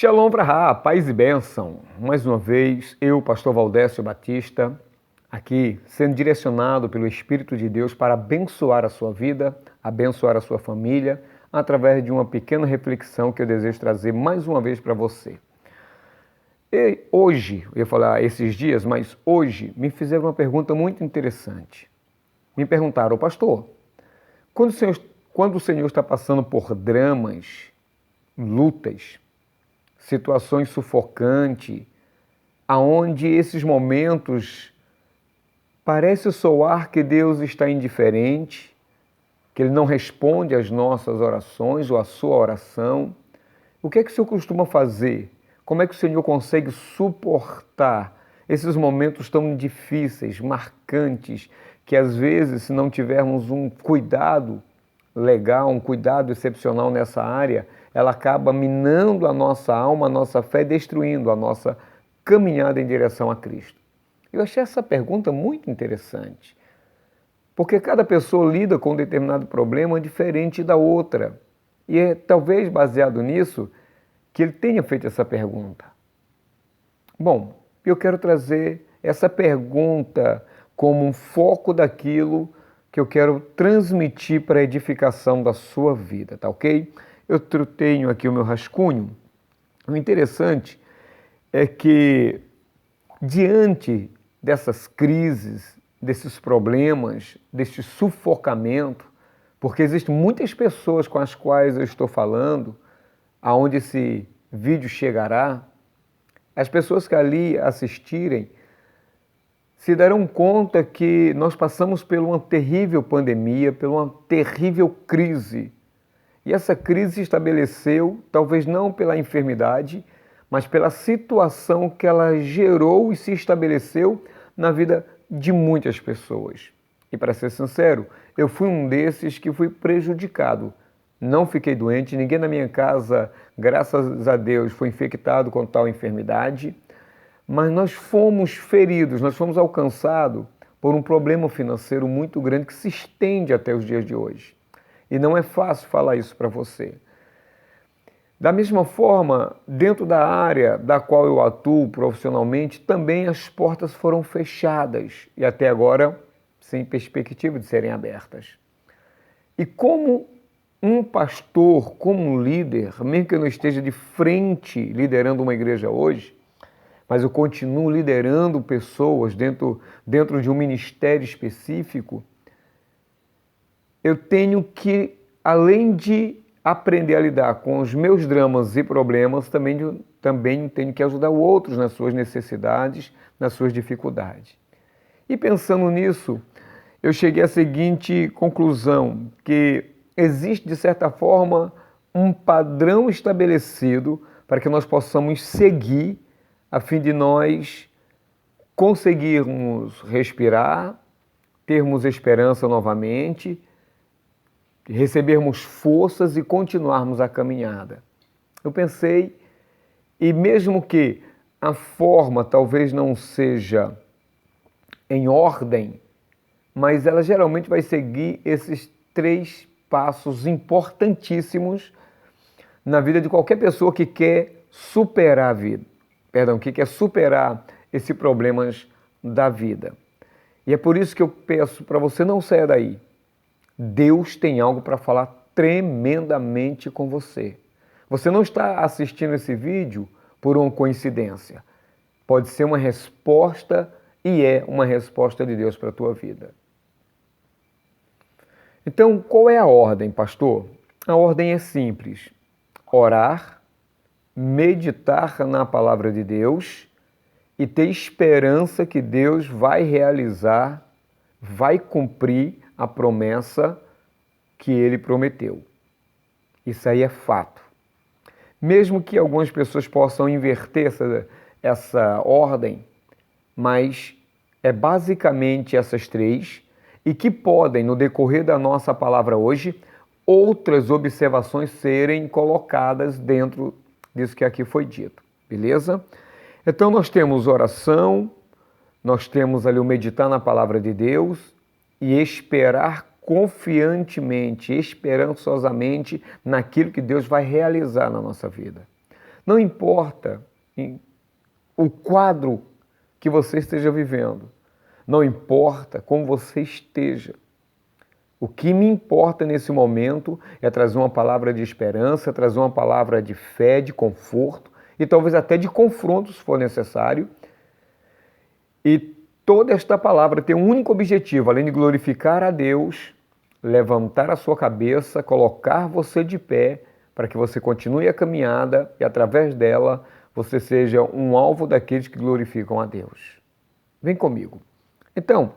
Shalom Vrahá, paz e bênção. Mais uma vez, eu, pastor Valdécio Batista, aqui sendo direcionado pelo Espírito de Deus para abençoar a sua vida, abençoar a sua família, através de uma pequena reflexão que eu desejo trazer mais uma vez para você. E hoje, eu ia falar esses dias, mas hoje me fizeram uma pergunta muito interessante. Me perguntaram, pastor, quando o Senhor está passando por dramas, lutas, situações sufocantes, aonde esses momentos parece soar que Deus está indiferente, que Ele não responde às nossas orações ou à sua oração. O que é que o Senhor costuma fazer? Como é que o Senhor consegue suportar esses momentos tão difíceis, marcantes, que às vezes, se não tivermos um cuidado legal, um cuidado excepcional nessa área, ela acaba minando a nossa alma, a nossa fé, destruindo a nossa caminhada em direção a Cristo? Eu achei essa pergunta muito interessante, porque cada pessoa lida com um determinado problema diferente da outra. E é talvez baseado nisso que ele tenha feito essa pergunta. Bom, eu quero trazer essa pergunta como um foco daquilo que eu quero transmitir para a edificação da sua vida, tá ok? Eu tenho aqui o meu rascunho. O interessante é que, diante dessas crises, desses problemas, deste sufocamento, porque existem muitas pessoas com as quais eu estou falando, aonde esse vídeo chegará, as pessoas que ali assistirem se darão conta que nós passamos por uma terrível pandemia, por uma terrível crise. E essa crise se estabeleceu, talvez não pela enfermidade, mas pela situação que ela gerou e se estabeleceu na vida de muitas pessoas. E para ser sincero, eu fui um desses que fui prejudicado. Não fiquei doente, ninguém na minha casa, graças a Deus, foi infectado com tal enfermidade, mas nós fomos feridos, nós fomos alcançados por um problema financeiro muito grande que se estende até os dias de hoje. E não é fácil falar isso para você. Da mesma forma, dentro da área da qual eu atuo profissionalmente, também as portas foram fechadas e até agora sem perspectiva de serem abertas. E como um pastor, como um líder, mesmo que eu não esteja de frente liderando uma igreja hoje, mas eu continuo liderando pessoas dentro de um ministério específico, eu tenho que, além de aprender a lidar com os meus dramas e problemas, também tenho que ajudar outros nas suas necessidades, nas suas dificuldades. E pensando nisso, eu cheguei à seguinte conclusão, que existe, de certa forma, um padrão estabelecido para que nós possamos seguir a fim de nós conseguirmos respirar, termos esperança novamente, recebermos forças e continuarmos a caminhada. Eu pensei, e mesmo que a forma talvez não seja em ordem, mas ela geralmente vai seguir esses 3 passos importantíssimos na vida de qualquer pessoa que quer superar a vida. Que quer superar esses problemas da vida. E é por isso que eu peço para você não sair daí. Deus tem algo para falar tremendamente com você. Você não está assistindo esse vídeo por uma coincidência. Pode ser uma resposta e é uma resposta de Deus para a tua vida. Então, qual é a ordem, pastor? A ordem é simples. Orar, meditar na palavra de Deus e ter esperança que Deus vai realizar, vai cumprir a promessa que Ele prometeu. Isso aí é fato. Mesmo que algumas pessoas possam inverter essa ordem, mas é basicamente essas 3 e que podem, no decorrer da nossa palavra hoje, outras observações serem colocadas dentro disso que aqui foi dito, beleza? Então nós temos oração, nós temos ali o meditar na palavra de Deus e esperar confiantemente, esperançosamente naquilo que Deus vai realizar na nossa vida. Não importa o quadro que você esteja vivendo, não importa como você esteja. O que me importa nesse momento é trazer uma palavra de esperança, trazer uma palavra de fé, de conforto e talvez até de confronto, se for necessário. E toda esta palavra tem um único objetivo, além de glorificar a Deus, levantar a sua cabeça, colocar você de pé, para que você continue a caminhada e, através dela, você seja um alvo daqueles que glorificam a Deus. Vem comigo. Então,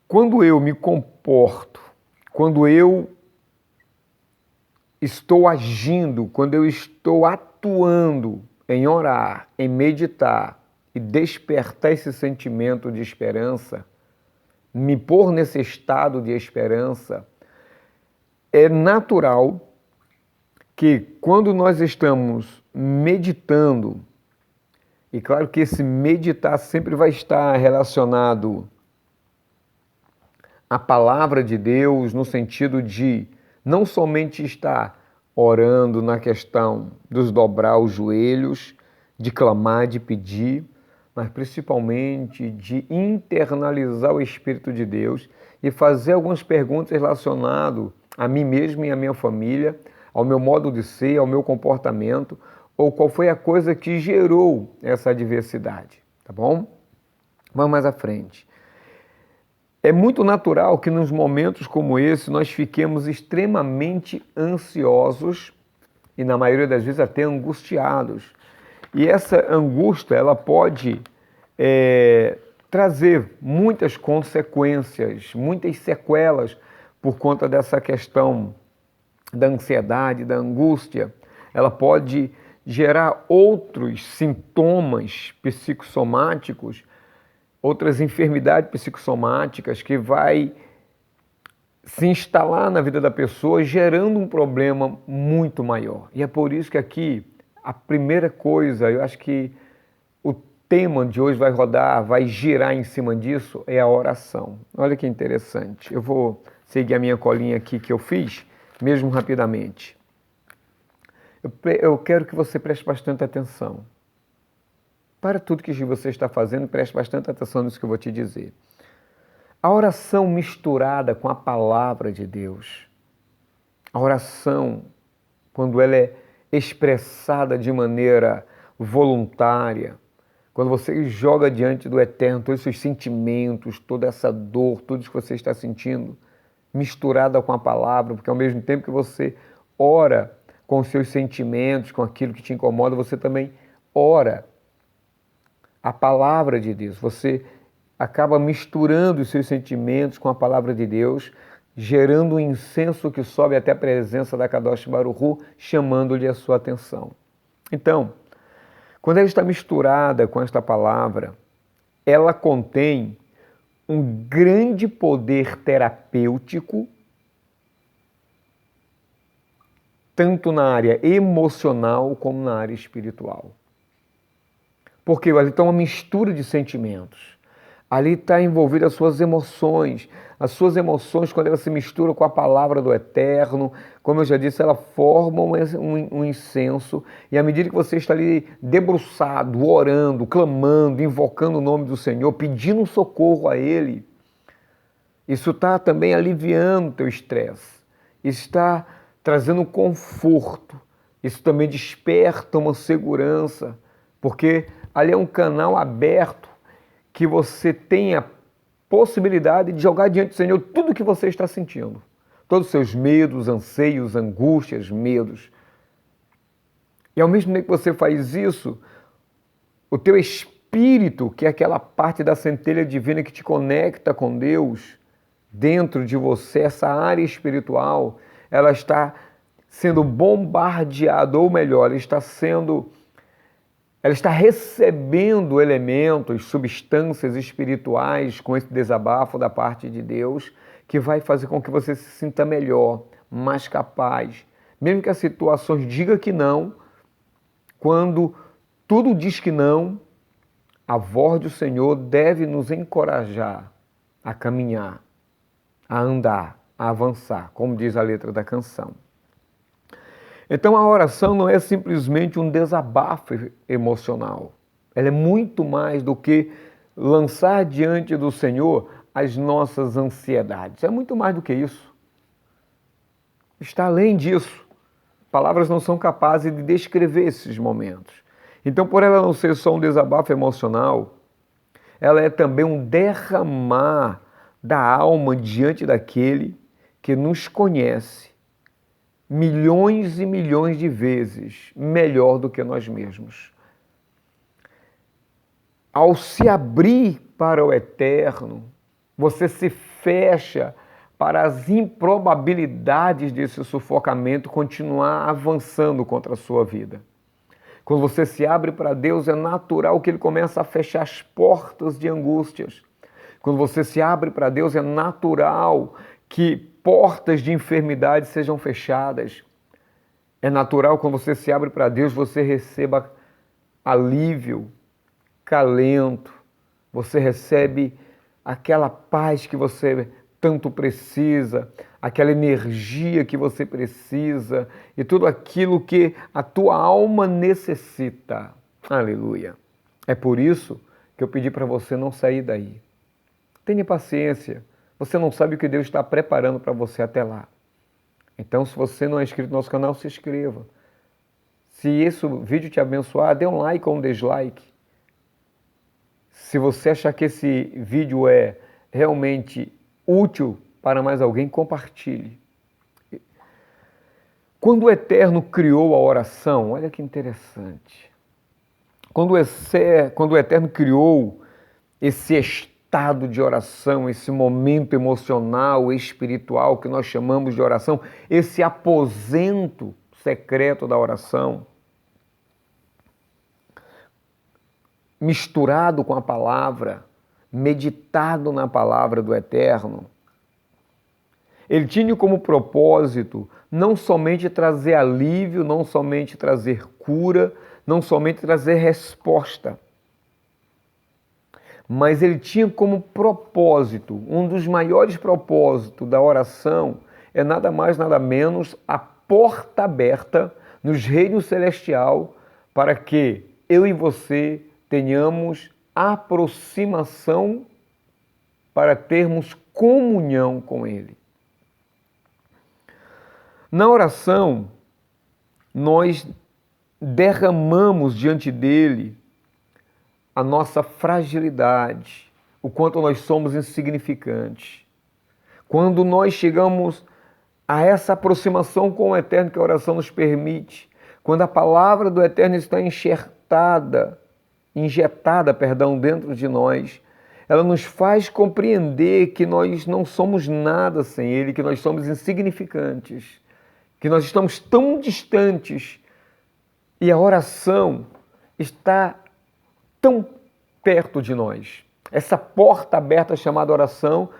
quando eu me comporto, quando eu estou agindo, quando eu estou atuando em orar, em meditar e despertar esse sentimento de esperança, me pôr nesse estado de esperança, é natural que quando nós estamos meditando, e claro que esse meditar sempre vai estar relacionado à palavra de Deus, no sentido de não somente estar orando na questão dos dobrar os joelhos, de clamar, de pedir, mas principalmente de internalizar o Espírito de Deus e fazer algumas perguntas relacionadas a mim mesmo e à minha família, ao meu modo de ser, ao meu comportamento, ou qual foi a coisa que gerou essa adversidade, tá bom? Vamos mais à frente. É muito natural que nos momentos como esse nós fiquemos extremamente ansiosos e na maioria das vezes até angustiados. E essa angústia ela pode trazer muitas consequências, muitas sequelas por conta dessa questão da ansiedade, da angústia. Ela pode gerar outros sintomas psicossomáticos, outras enfermidades psicossomáticas que vai se instalar na vida da pessoa, gerando um problema muito maior. E é por isso que aqui a primeira coisa, eu acho que o tema de hoje vai rodar, vai girar em cima disso, é a oração. Olha que interessante. Eu vou seguir a minha colinha aqui que eu fiz, mesmo rapidamente. Eu quero que você preste bastante atenção. Para tudo que você está fazendo, preste bastante atenção nisso que eu vou te dizer. A oração misturada com a palavra de Deus, a oração, quando ela é expressada de maneira voluntária, quando você joga diante do Eterno todos os seus sentimentos, toda essa dor, tudo isso que você está sentindo, misturada com a palavra, porque ao mesmo tempo que você ora com os seus sentimentos, com aquilo que te incomoda, você também ora a palavra de Deus. Você acaba misturando os seus sentimentos com a palavra de Deus, gerando um incenso que sobe até a presença da Kadosh Baruch Hu, chamando-lhe a sua atenção. Então, quando ela está misturada com esta palavra, ela contém um grande poder terapêutico, tanto na área emocional como na área espiritual. Porque ali está uma mistura de sentimentos. Ali está envolvida as suas emoções. As suas emoções, quando elas se misturam com a palavra do Eterno, como eu já disse, ela forma um incenso. E à medida que você está ali debruçado, orando, clamando, invocando o nome do Senhor, pedindo socorro a Ele, isso está também aliviando o teu estresse. Isso está trazendo conforto. Isso também desperta uma segurança, porque ali é um canal aberto que você tem a possibilidade de jogar diante do Senhor tudo o que você está sentindo. Todos os seus medos, anseios, angústias, medos. E ao mesmo tempo que você faz isso, o teu espírito, que é aquela parte da centelha divina que te conecta com Deus, dentro de você, essa área espiritual, ela está sendo bombardeada, ou melhor, ela está recebendo elementos, substâncias espirituais com esse desabafo da parte de Deus, que vai fazer com que você se sinta melhor, mais capaz. Mesmo que as situações digam que não, quando tudo diz que não, a voz do Senhor deve nos encorajar a caminhar, a andar, a avançar, como diz a letra da canção. Então a oração não é simplesmente um desabafo emocional. Ela é muito mais do que lançar diante do Senhor as nossas ansiedades. É muito mais do que isso. Está além disso. Palavras não são capazes de descrever esses momentos. Então, por ela não ser só um desabafo emocional, ela é também um derramar da alma diante daquele que nos conhece milhões e milhões de vezes melhor do que nós mesmos. Ao se abrir para o eterno, você se fecha para as improbabilidades desse sufocamento continuar avançando contra a sua vida. Quando você se abre para Deus, é natural que Ele comece a fechar as portas de angústias. Quando você se abre para Deus, é natural que portas de enfermidade sejam fechadas. É natural, quando você se abre para Deus, você receba alívio, calento, você recebe aquela paz que você tanto precisa, aquela energia que você precisa e tudo aquilo que a tua alma necessita. Aleluia. É por isso que eu pedi para você não sair daí. Tenha paciência. Você não sabe o que Deus está preparando para você até lá. Então, se você não é inscrito no nosso canal, se inscreva. Se esse vídeo te abençoar, dê um like ou um dislike. Se você achar que esse vídeo é realmente útil para mais alguém, compartilhe. Quando o Eterno criou a oração, olha que interessante. Quando o Eterno criou esse estado de oração, esse momento emocional, espiritual que nós chamamos de oração, esse aposento secreto da oração, misturado com a palavra, meditado na palavra do Eterno, ele tinha como propósito não somente trazer alívio, não somente trazer cura, não somente trazer resposta, mas ele tinha como propósito, um dos maiores propósitos da oração é nada mais, nada menos a porta aberta nos reinos celestial para que eu e você tenhamos aproximação para termos comunhão com Ele. Na oração, nós derramamos diante dele a nossa fragilidade, o quanto nós somos insignificantes. Quando nós chegamos a essa aproximação com o Eterno que a oração nos permite, quando a palavra do Eterno está injetada dentro de nós, ela nos faz compreender que nós não somos nada sem Ele, que nós somos insignificantes, que nós estamos tão distantes e a oração está tão perto de nós. Essa porta aberta chamada oração,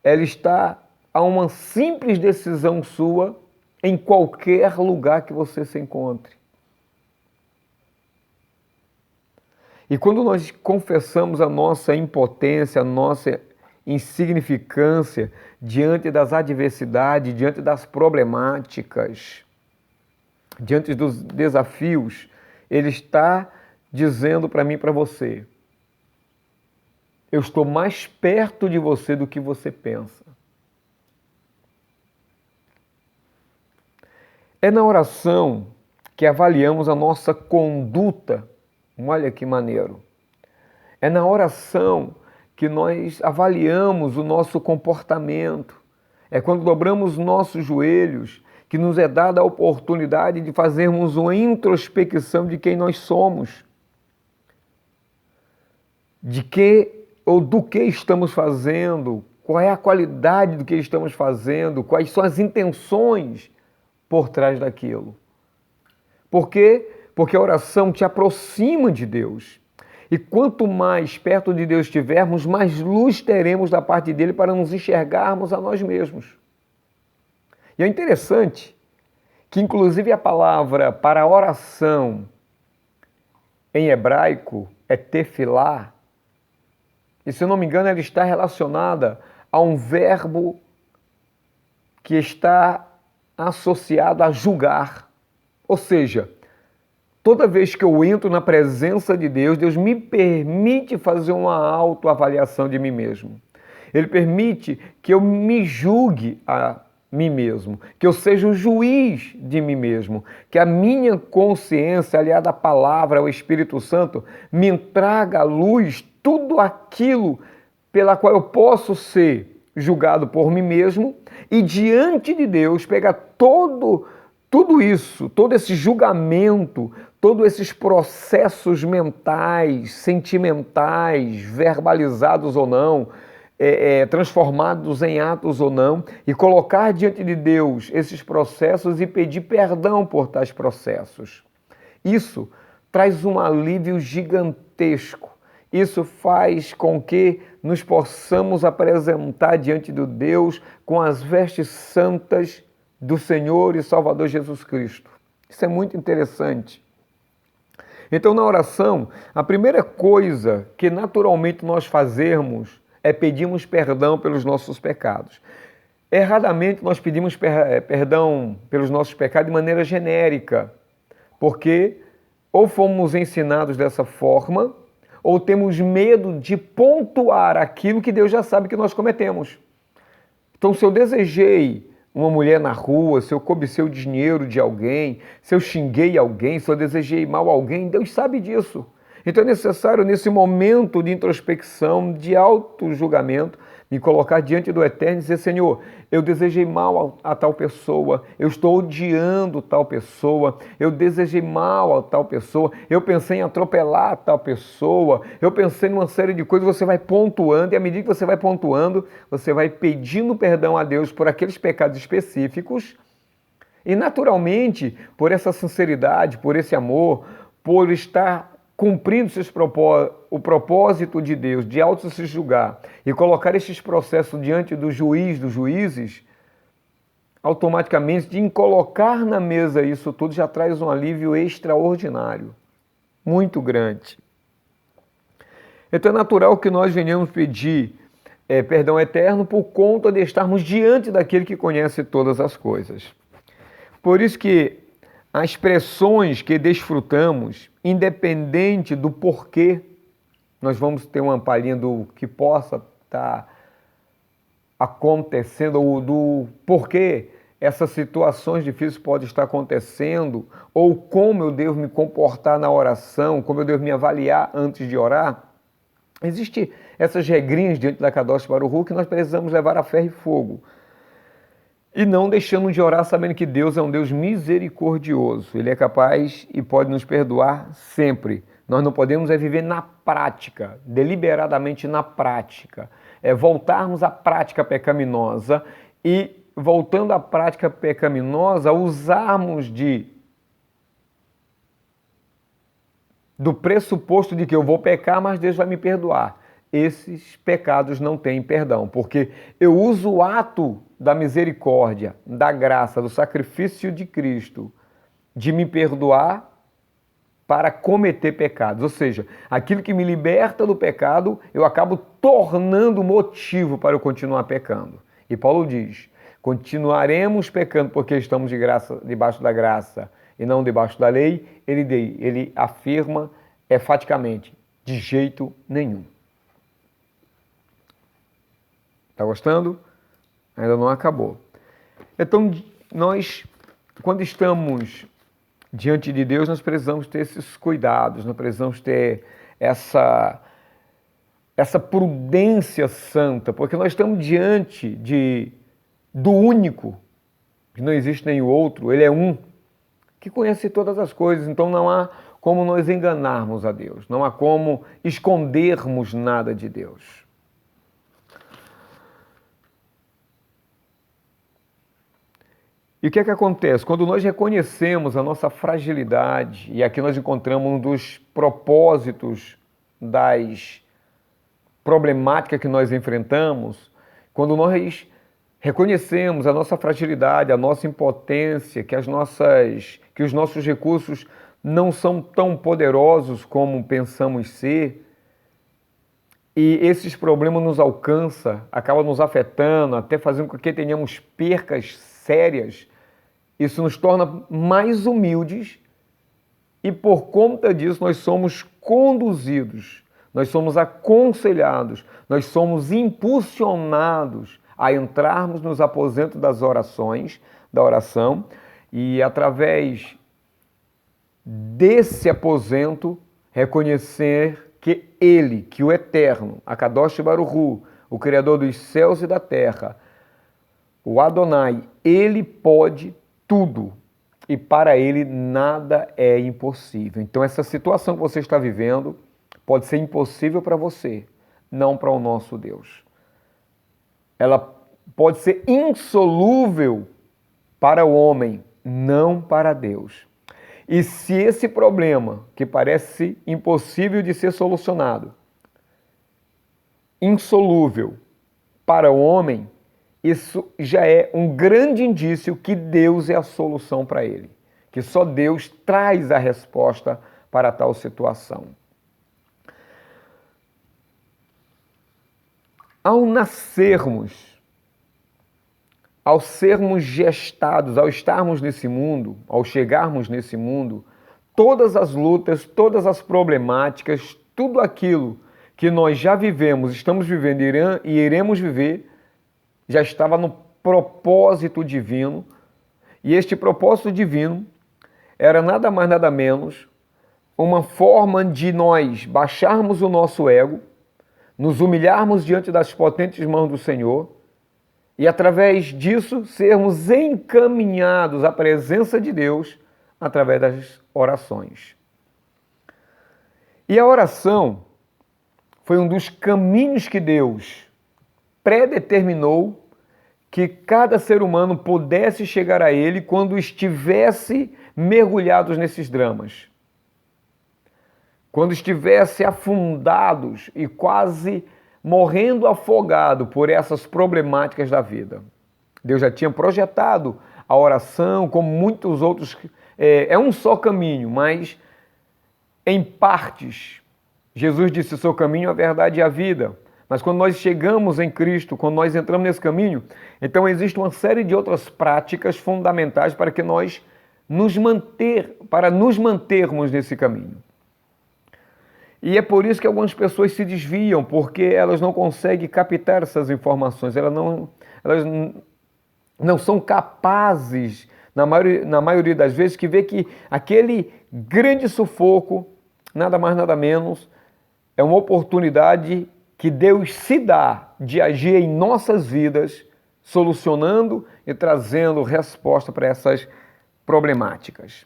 ela está a uma simples decisão sua em qualquer lugar que você se encontre. E quando nós confessamos a nossa impotência, a nossa insignificância diante das adversidades, diante das problemáticas, diante dos desafios, Ele está dizendo para mim e para você: eu estou mais perto de você do que você pensa. É na oração que avaliamos a nossa conduta. Olha que maneiro. É na oração que nós avaliamos o nosso comportamento. É quando dobramos nossos joelhos que nos é dada a oportunidade de fazermos uma introspecção de quem nós somos, de que ou do que estamos fazendo, qual é a qualidade do que estamos fazendo, quais são as intenções por trás daquilo. Por quê? Porque a oração te aproxima de Deus. E quanto mais perto de Deus estivermos, mais luz teremos da parte dele para nos enxergarmos a nós mesmos. E é interessante que, inclusive, a palavra para oração em hebraico é tefilá, e se eu não me engano, ela está relacionada a um verbo que está associado a julgar Ou seja, toda vez que eu entro na presença de Deus, Deus me permite fazer uma autoavaliação de mim mesmo. Ele permite que eu me julgue a mim mesmo, que eu seja o juiz de mim mesmo, que a minha consciência, aliada à palavra, ao Espírito Santo, me traga à luz tudo aquilo pela qual eu posso ser julgado por mim mesmo e diante de Deus pegar tudo isso, todo esse julgamento, todos esses processos mentais, sentimentais, verbalizados ou não, transformados em atos ou não, e colocar diante de Deus esses processos e pedir perdão por tais processos. Isso traz um alívio gigantesco. Isso faz com que nos possamos apresentar diante de Deus com as vestes santas do Senhor e Salvador Jesus Cristo. Isso é muito interessante. Então, na oração, a primeira coisa que naturalmente nós fazemos é pedirmos perdão pelos nossos pecados. Erradamente, nós pedimos perdão pelos nossos pecados de maneira genérica, porque ou fomos ensinados dessa forma, ou temos medo de pontuar aquilo que Deus já sabe que nós cometemos. Então, se eu desejei uma mulher na rua, se eu cobicei o dinheiro de alguém, se eu xinguei alguém, se eu desejei mal a alguém, Deus sabe disso. Então é necessário, nesse momento de introspecção, de auto-julgamento, me colocar diante do Eterno e dizer: Senhor, eu desejei mal a tal pessoa, eu estou odiando tal pessoa, eu desejei mal a tal pessoa, eu pensei em atropelar a tal pessoa, eu pensei numa série de coisas. Você vai pontuando, e à medida que você vai pontuando, você vai pedindo perdão a Deus por aqueles pecados específicos, e naturalmente, por essa sinceridade, por esse amor, por estar cumprindo o propósito de Deus de auto se julgar e colocar estes processos diante do juiz dos juízes, automaticamente, de colocar na mesa isso tudo, já traz um alívio extraordinário, muito grande. Então é natural que nós venhamos pedir perdão eterno por conta de estarmos diante daquele que conhece todas as coisas. Por isso que as expressões que desfrutamos, independente do porquê, nós vamos ter uma palhinha do que possa estar acontecendo, ou do porquê essas situações difíceis podem estar acontecendo, ou como eu devo me comportar na oração, como eu devo me avaliar antes de orar. Existem essas regrinhas dentro da Kadosh Baruch Hu que nós precisamos levar a ferro e fogo. E não deixando de orar sabendo que Deus é um Deus misericordioso. Ele é capaz e pode nos perdoar sempre. Nós não podemos viver na prática, deliberadamente na prática. Voltarmos à prática pecaminosa e, voltando à prática pecaminosa, usarmos do pressuposto de que eu vou pecar, mas Deus vai me perdoar. Esses pecados não têm perdão, porque eu uso o ato da misericórdia, da graça, do sacrifício de Cristo, de me perdoar para cometer pecados. Ou seja, aquilo que me liberta do pecado, eu acabo tornando motivo para eu continuar pecando. E Paulo diz: continuaremos pecando porque estamos debaixo da graça e não debaixo da lei. Ele afirma enfaticamente: de jeito nenhum. Está gostando? Ainda não acabou. Então, nós, quando estamos diante de Deus, nós precisamos ter esses cuidados, nós precisamos ter essa prudência santa, porque nós estamos diante do único, que não existe nenhum outro, ele é um, que conhece todas as coisas. Então não há como nós enganarmos a Deus, não há como escondermos nada de Deus. E o que é que acontece? Quando nós reconhecemos a nossa fragilidade, e aqui nós encontramos um dos propósitos das problemáticas que nós enfrentamos, quando nós reconhecemos a nossa fragilidade, a nossa impotência, que os nossos recursos não são tão poderosos como pensamos ser, e esses problemas nos alcançam, acabam nos afetando, até fazendo com que tenhamos percas sérias Isso nos torna mais humildes e por conta disso nós somos conduzidos, nós somos aconselhados, nós somos impulsionados a entrarmos nos aposentos das orações, da oração, e através desse aposento reconhecer que Ele, que o Eterno, Akadosh Baruch Hu, o Criador dos céus e da terra, o Adonai, Ele pode tudo e para Ele nada é impossível. Então essa situação que você está vivendo pode ser impossível para você, não para o nosso Deus. Ela pode ser insolúvel para o homem, não para Deus. E se esse problema, que parece impossível de ser solucionado, insolúvel para o homem, isso já é um grande indício que Deus é a solução para ele, que só Deus traz a resposta para tal situação. Ao nascermos, ao sermos gestados, ao estarmos nesse mundo, ao chegarmos nesse mundo, todas as lutas, todas as problemáticas, tudo aquilo que nós já vivemos, estamos vivendo e iremos viver, já estava no propósito divino, e este propósito divino era nada mais nada menos uma forma de nós baixarmos o nosso ego, nos humilharmos diante das potentes mãos do Senhor e através disso sermos encaminhados à presença de Deus através das orações. E a oração foi um dos caminhos que Deus predeterminou que cada ser humano pudesse chegar a Ele quando estivesse mergulhados nesses dramas. Quando estivesse afundados e quase morrendo afogado por essas problemáticas da vida. Deus já tinha projetado a oração, como muitos outros, é um só caminho, mas em partes. Jesus disse, o seu caminho, a verdade e a vida. Mas quando nós chegamos em Cristo, quando nós entramos nesse caminho, então existe uma série de outras práticas fundamentais para que nós nos mantermos nesse caminho. E é por isso que algumas pessoas se desviam, porque elas não conseguem captar essas informações, elas não são capazes, na maioria das vezes, que vê que aquele grande sufoco, nada mais nada menos, é uma oportunidade que Deus se dá de agir em nossas vidas, solucionando e trazendo resposta para essas problemáticas.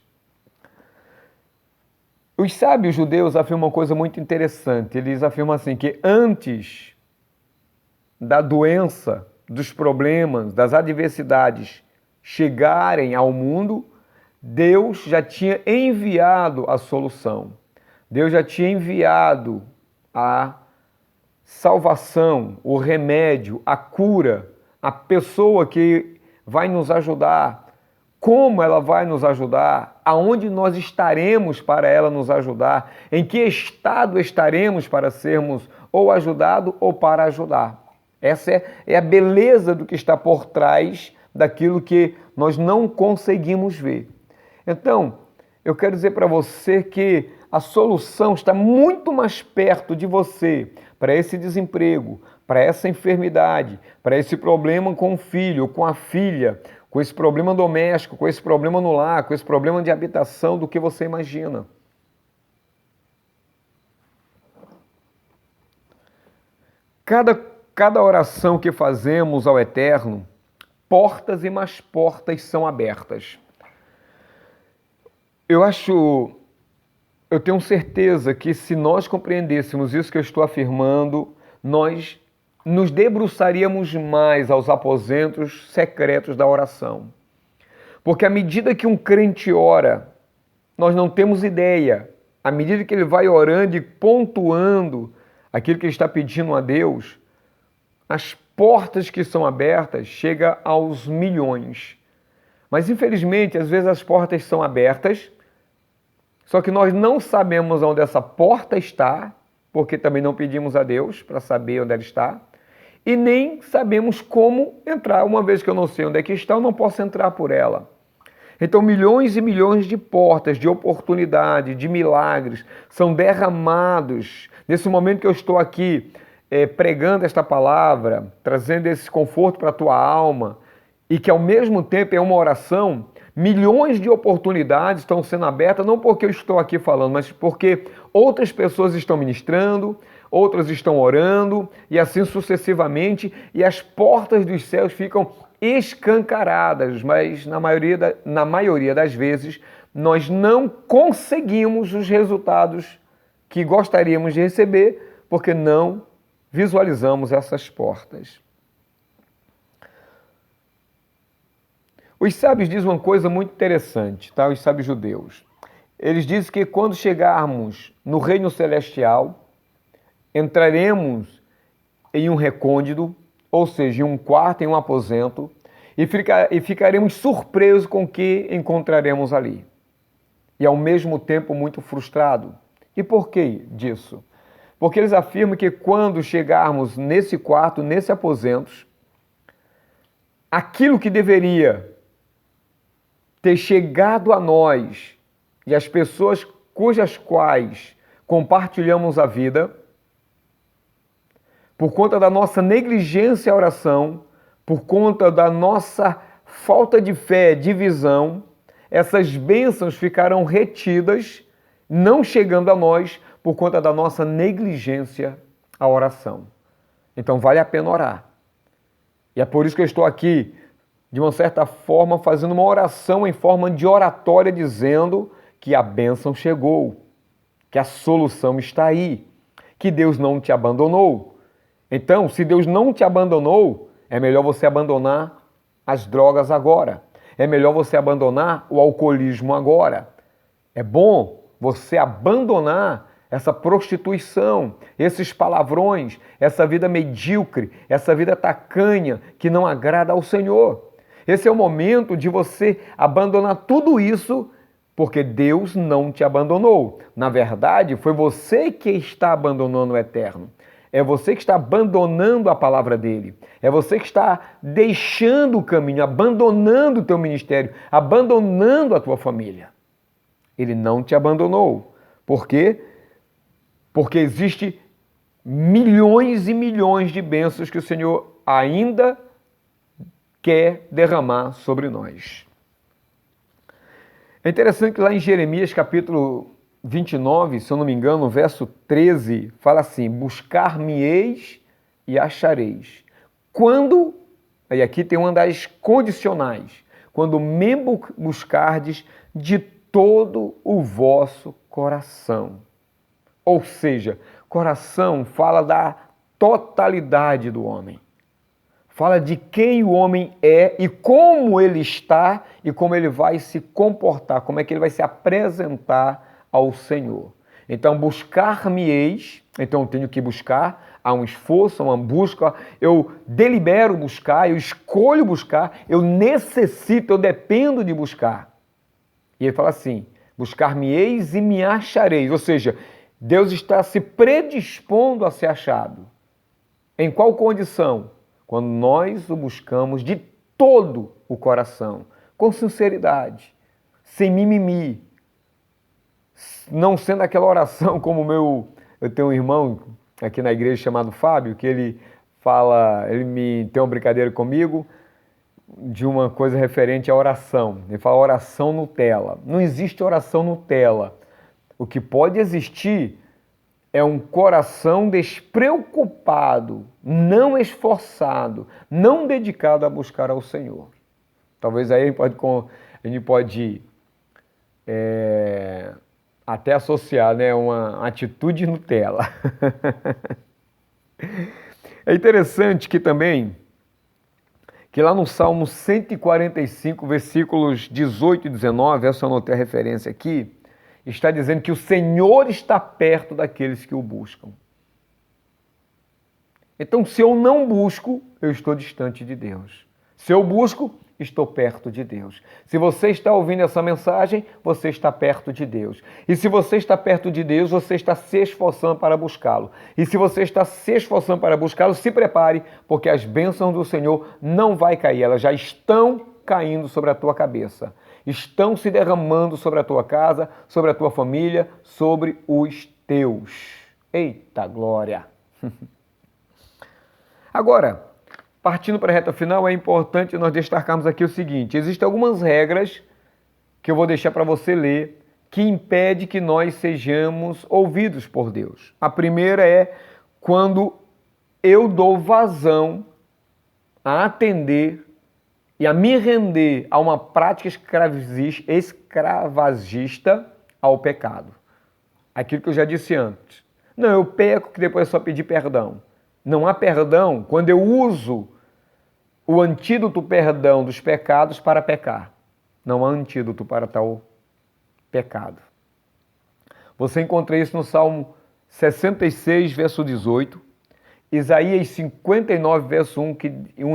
Os sábios judeus afirmam uma coisa muito interessante. Eles afirmam assim, que antes da doença, dos problemas, das adversidades chegarem ao mundo, Deus já tinha enviado a solução. Deus já tinha enviado a salvação, o remédio, a cura, a pessoa que vai nos ajudar, como ela vai nos ajudar, aonde nós estaremos para ela nos ajudar, em que estado estaremos para sermos ou ajudado ou para ajudar. Essa é a beleza do que está por trás daquilo que nós não conseguimos ver. Então, eu quero dizer para você que a solução está muito mais perto de você para esse desemprego, para essa enfermidade, para esse problema com o filho ou com a filha, com esse problema doméstico, com esse problema no lar, com esse problema de habitação, do que você imagina. Cada oração que fazemos ao Eterno, portas e mais portas são abertas. Eu tenho certeza que se nós compreendêssemos isso que eu estou afirmando, nós nos debruçaríamos mais aos aposentos secretos da oração. Porque à medida que um crente ora, nós não temos ideia, à medida que ele vai orando e pontuando aquilo que ele está pedindo a Deus, as portas que são abertas chegam aos milhões. Mas infelizmente, às vezes as portas são abertas, só que nós não sabemos onde essa porta está, porque também não pedimos a Deus para saber onde ela está, e nem sabemos como entrar. Uma vez que eu não sei onde é que está, eu não posso entrar por ela. Então, milhões e milhões de portas, de oportunidade, de milagres são derramados. Nesse momento que eu estou aqui pregando esta palavra, trazendo esse conforto para a tua alma, e que ao mesmo tempo é uma oração, milhões de oportunidades estão sendo abertas, não porque eu estou aqui falando, mas porque outras pessoas estão ministrando, outras estão orando, e assim sucessivamente, e as portas dos céus ficam escancaradas, mas na maioria das vezes nós não conseguimos os resultados que gostaríamos de receber, porque não visualizamos essas portas. Os sábios dizem uma coisa muito interessante, tá? Os sábios judeus. Eles dizem que quando chegarmos no reino celestial, entraremos em um recôndito, ou seja, em um quarto, em um aposento, e ficaremos surpresos com o que encontraremos ali. E ao mesmo tempo muito frustrado. E por que disso? Porque eles afirmam que quando chegarmos nesse quarto, nesse aposento, aquilo que deveria ter chegado a nós e as pessoas cujas quais compartilhamos a vida, por conta da nossa negligência à oração, por conta da nossa falta de fé, de visão, essas bênçãos ficarão retidas, não chegando a nós, por conta da nossa negligência à oração. Então vale a pena orar. E é por isso que eu estou aqui, de uma certa forma, fazendo uma oração em forma de oratória, dizendo que a bênção chegou, que a solução está aí, que Deus não te abandonou. Então, se Deus não te abandonou, é melhor você abandonar as drogas agora. É melhor você abandonar o alcoolismo agora. É bom você abandonar essa prostituição, esses palavrões, essa vida medíocre, essa vida tacanha que não agrada ao Senhor. Esse é o momento de você abandonar tudo isso, porque Deus não te abandonou. Na verdade, foi você que está abandonando o eterno. É você que está abandonando a palavra dele. É você que está deixando o caminho, abandonando o teu ministério, abandonando a tua família. Ele não te abandonou. Por quê? Porque existe milhões e milhões de bênçãos que o Senhor ainda quer derramar sobre nós. É interessante que lá em Jeremias capítulo 29, se eu não me engano, no verso 13, fala assim: buscar-me-eis e achareis. Quando, aí aqui tem uma das condicionais, quando me buscardes de todo o vosso coração. Ou seja, coração fala da totalidade do homem. Fala de quem o homem é e como ele está e como ele vai se comportar, como é que ele vai se apresentar ao Senhor. Então, buscar-me-eis, então eu tenho que buscar, há um esforço, há uma busca, eu delibero buscar, eu escolho buscar, eu necessito, eu dependo de buscar. E ele fala assim, buscar-me-eis e me achareis, ou seja, Deus está se predispondo a ser achado. Em qual condição? Quando nós o buscamos de todo o coração, com sinceridade, sem mimimi, não sendo aquela oração como eu tenho um irmão aqui na igreja chamado Fábio, que ele tem uma brincadeira comigo de uma coisa referente à oração. Ele fala oração Nutella. Não existe oração Nutella. O que pode existir é um coração despreocupado, não esforçado, não dedicado a buscar ao Senhor. Talvez aí a gente pode até associar, né, uma atitude Nutella. É interessante que também, que lá no Salmo 145, versículos 18 e 19, essa eu anotei a referência aqui, está dizendo que o Senhor está perto daqueles que o buscam. Então, se eu não busco, eu estou distante de Deus. Se eu busco, estou perto de Deus. Se você está ouvindo essa mensagem, você está perto de Deus. E se você está perto de Deus, você está se esforçando para buscá-lo. E se você está se esforçando para buscá-lo, se prepare, porque as bênçãos do Senhor não vão cair, elas já estão caindo sobre a tua cabeça. estão se derramando sobre a tua casa, sobre a tua família, sobre os teus. Eita glória! Agora, partindo para a reta final, é importante nós destacarmos aqui o seguinte: existem algumas regras que eu vou deixar para você ler que impede que nós sejamos ouvidos por Deus. A primeira é quando eu dou vazão a atender e a me render a uma prática escravagista ao pecado. Aquilo que eu já disse antes. Não, eu peco que depois é só pedir perdão. Não há perdão quando eu uso o antídoto perdão dos pecados para pecar. Não há antídoto para tal pecado. Você encontra isso no Salmo 66, verso 18, Isaías 59, verso 1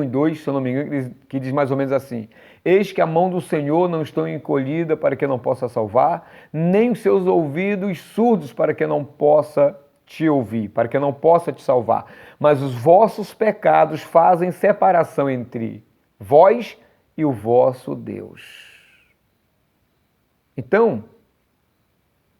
e 2, se eu não me engano, que diz mais ou menos assim: eis que a mão do Senhor não está encolhida para que não possa salvar, nem os seus ouvidos surdos para que não possa te ouvir, para que não possa te salvar. Mas os vossos pecados fazem separação entre vós e o vosso Deus. Então,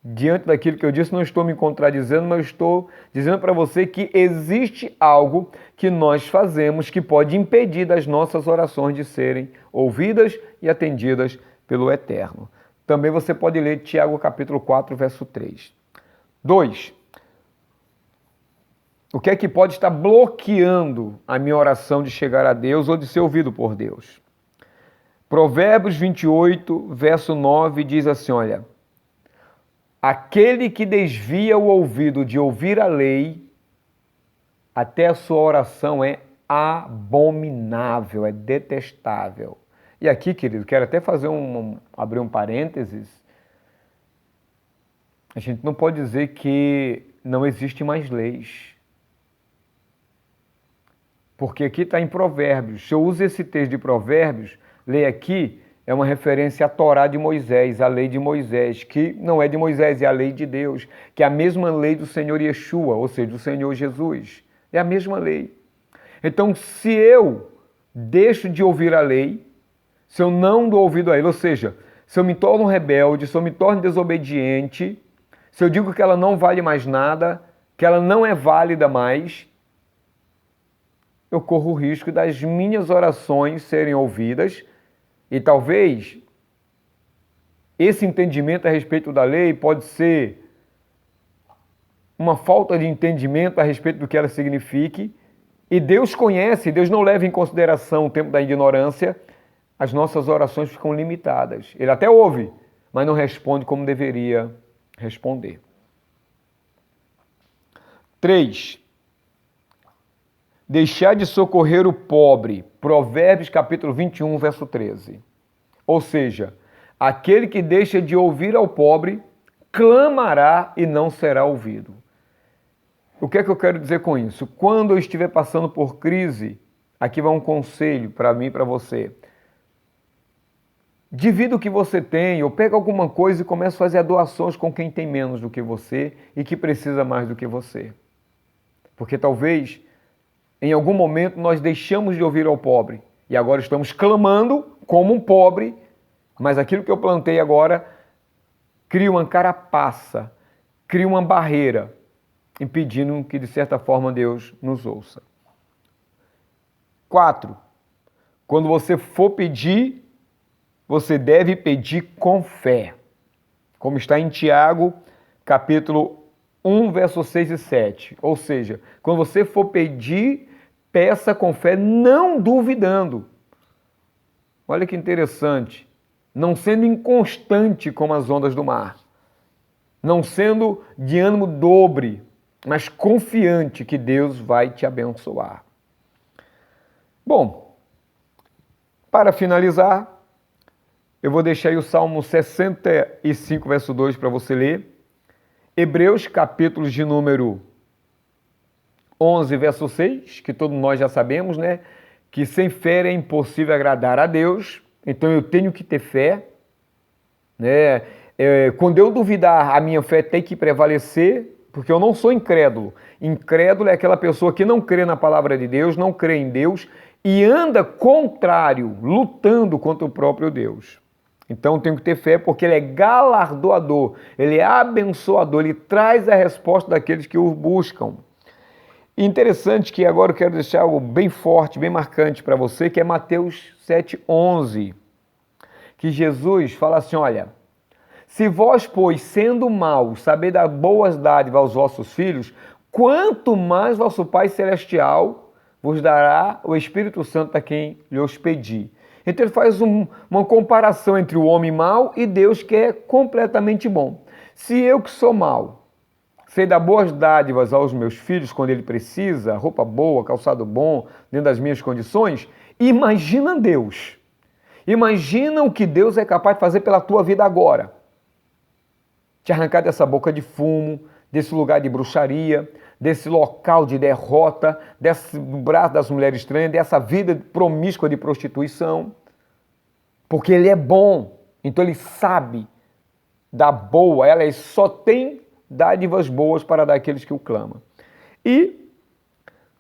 diante daquilo que eu disse, não estou me contradizendo, mas estou dizendo para você que existe algo que nós fazemos que pode impedir das nossas orações de serem ouvidas e atendidas pelo Eterno. Também você pode ler Tiago capítulo 4, verso 3. 2. O que é que pode estar bloqueando a minha oração de chegar a Deus ou de ser ouvido por Deus? Provérbios 28, verso 9 diz assim, olha: aquele que desvia o ouvido de ouvir a lei, até a sua oração é abominável, é detestável. E aqui, querido, quero até fazer abrir um parênteses. A gente não pode dizer que não existe mais leis. Porque aqui está em Provérbios. Se eu uso esse texto de Provérbios, leia aqui, é uma referência à Torá de Moisés, à lei de Moisés, que não é de Moisés, é a lei de Deus, que é a mesma lei do Senhor Yeshua, ou seja, do Senhor Jesus. É a mesma lei. Então, se eu deixo de ouvir a lei, se eu não dou ouvido a ele, ou seja, se eu me torno rebelde, se eu me torno desobediente, se eu digo que ela não vale mais nada, que ela não é válida mais, eu corro o risco das minhas orações serem ouvidas e talvez esse entendimento a respeito da lei pode ser uma falta de entendimento a respeito do que ela signifique e Deus conhece, Deus não leva em consideração o tempo da ignorância, as nossas orações ficam limitadas. Ele até ouve, mas não responde como deveria responder. 3. Deixar de socorrer o pobre. Provérbios capítulo 21, verso 13. Ou seja, aquele que deixa de ouvir ao pobre, clamará e não será ouvido. O que é que eu quero dizer com isso? Quando eu estiver passando por crise, aqui vai um conselho para mim e para você. Divida o que você tem, ou pega alguma coisa e comece a fazer doações com quem tem menos do que você e que precisa mais do que você. Porque talvez, em algum momento, nós deixamos de ouvir ao pobre e agora estamos clamando como um pobre, mas aquilo que eu plantei agora cria uma carapaça, cria uma barreira, impedindo que, de certa forma, Deus nos ouça. 4. Quando você for pedir, você deve pedir com fé. Como está em Tiago, capítulo 1, versos 6 e 7. Ou seja, quando você for pedir, peça com fé, não duvidando. Olha que interessante. Não sendo inconstante como as ondas do mar. Não sendo de ânimo dobre, mas confiante que Deus vai te abençoar. Bom, para finalizar, eu vou deixar aí o Salmo 65, verso 2 para você ler. Hebreus, capítulo de número 11, verso 6, que todos nós já sabemos, né? Que sem fé é impossível agradar a Deus, então eu tenho que ter fé, né? Quando eu duvidar, a minha fé tem que prevalecer, porque eu não sou incrédulo. Incrédulo é aquela pessoa que não crê na palavra de Deus, não crê em Deus e anda contrário, lutando contra o próprio Deus. Então eu tenho que ter fé porque ele é galardoador, ele é abençoador, ele traz a resposta daqueles que o buscam. E interessante que agora eu quero deixar algo bem forte, bem marcante para você, que é Mateus 7,11, que Jesus fala assim, olha, se vós, pois, sendo maus, saber dar boas dádivas aos vossos filhos, quanto mais vosso Pai Celestial vos dará o Espírito Santo a quem lhe pedir. Então ele faz uma comparação entre o homem mau e Deus que é completamente bom. Se eu que sou mau, sei dar boas dádivas aos meus filhos quando ele precisa, roupa boa, calçado bom, dentro das minhas condições, imagina Deus. Imagina o que Deus é capaz de fazer pela tua vida agora. Te arrancar dessa boca de fumo, desse lugar de bruxaria, desse local de derrota, desse braço das mulheres estranhas, dessa vida promíscua de prostituição. Porque ele é bom, então ele sabe dar boa, ela só tem dádivas boas para dar àqueles que o clamam. E,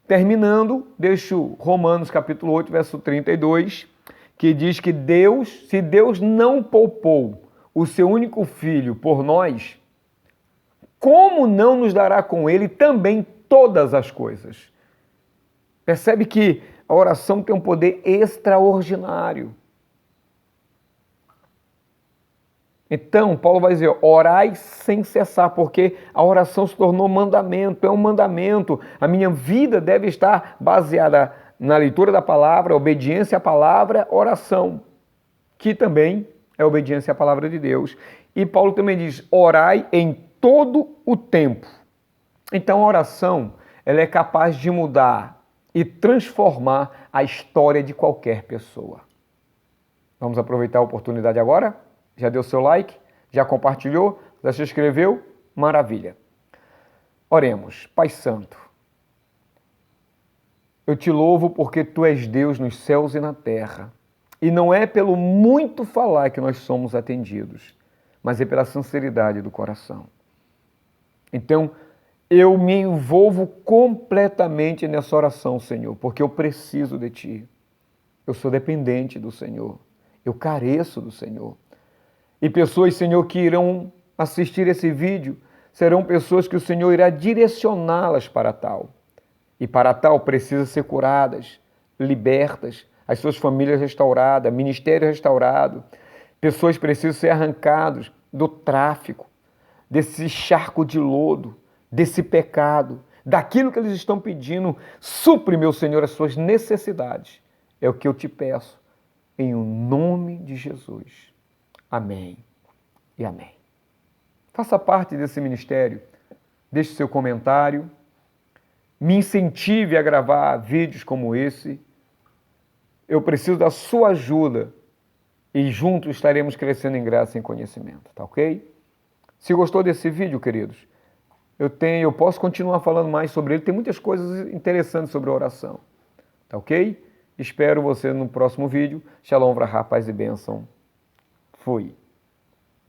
terminando, deixo Romanos capítulo 8, verso 32, que diz que Deus, se Deus não poupou o seu único filho por nós, como não nos dará com ele também todas as coisas? Percebe que a oração tem um poder extraordinário. Então, Paulo vai dizer, orai sem cessar, porque a oração se tornou mandamento, é um mandamento. A minha vida deve estar baseada na leitura da palavra, obediência à palavra, oração, que também é obediência à palavra de Deus. E Paulo também diz, orai em todo o tempo. Então, a oração, ela é capaz de mudar e transformar a história de qualquer pessoa. Vamos aproveitar a oportunidade agora? Já deu seu like? Já compartilhou? Já se inscreveu? Maravilha. Oremos. Pai Santo, eu te louvo porque Tu és Deus nos céus e na terra. E não é pelo muito falar que nós somos atendidos, mas é pela sinceridade do coração. Então, eu me envolvo completamente nessa oração, Senhor, porque eu preciso de Ti. Eu sou dependente do Senhor. Eu careço do Senhor. E pessoas, Senhor, que irão assistir esse vídeo, serão pessoas que o Senhor irá direcioná-las para tal. E para tal precisam ser curadas, libertas, as suas famílias restauradas, ministério restaurado. Pessoas precisam ser arrancadas do tráfico, desse charco de lodo, desse pecado, daquilo que eles estão pedindo. Supre, meu Senhor, as suas necessidades. É o que eu te peço, em o nome de Jesus. Amém e amém. Faça parte desse ministério, deixe seu comentário, me incentive a gravar vídeos como esse. Eu preciso da sua ajuda e juntos estaremos crescendo em graça e em conhecimento, tá ok? Se gostou desse vídeo, queridos, eu posso continuar falando mais sobre ele, tem muitas coisas interessantes sobre a oração, tá ok? Espero você no próximo vídeo. Shalom, vrahá, paz e bênção. Fui.